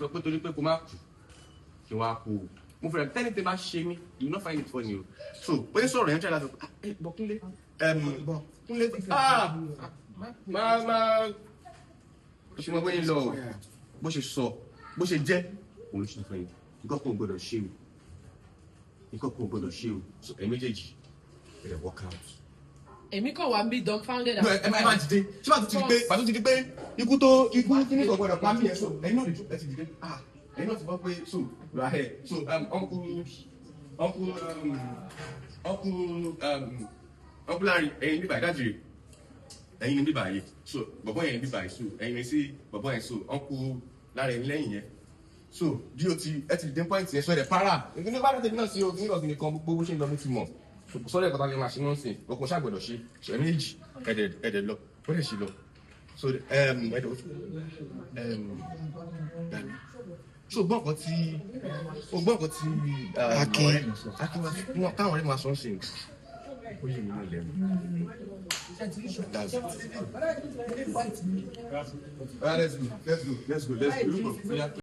sọ pé torí pé kó má kú kí wọ́n á kú o mo fẹ́ràn tẹ́ni tẹ́ bá ṣe mí you no find it funny o so bóyá sọ̀rọ̀ yẹn tẹ́ láti bọ̀ Kúnlé Kúnlé máa ṣe mọ bóyá lọ bó ṣe sọ bó ṣe jẹ́ òun ṣe fẹ́ yìí nǹkan kan gbọ́dọ̀ ṣe o nǹkan kan gbọ́dọ̀ ṣe o so ẹ méjèèjì ẹ work out. Èmi kàn wá ń bí dumbfounded. Ẹ máa dìde ṣé pàtó ti di pé ikú kíní kan gbọ́dọ̀ pa mí ẹ so ẹ̀yin náà lè jó ẹ ti dìde ẹ̀yin náà ti bọ́ pé so you are here so uncle Larry ẹ̀yin bíbá ìdájì rẹ̀ ẹ̀yin ní bíbá yìí so bọ̀bọ̀ yẹn bíbá yìí so ẹ̀yin ní sí bọ̀bọ̀ yẹn so uncle Larry ẹ̀yin lẹ́yìn yẹn so bí o ti ẹ ti dé point yẹn so ẹ̀ para ìgbìmọ̀ bá tẹ̀lé náà sí o nígbà tí nìkan gbogbo ṣe ń lọ mí ti mọ̀ sọ́dọ̀ ẹ̀kọ́ tá a lè máa ṣe náà sìn okùn ṣàgbọ̀dọ̀ ṣe ẹ̀mí èjì ẹ̀dẹ̀ lọ ó lè ṣe lọ so ẹ̀dọ̀ so gbọ́n kan tí Akin táwọn ọ̀rẹ́ máa sọ ń sìn ó yẹ mi náà lẹ́nu. Let's go.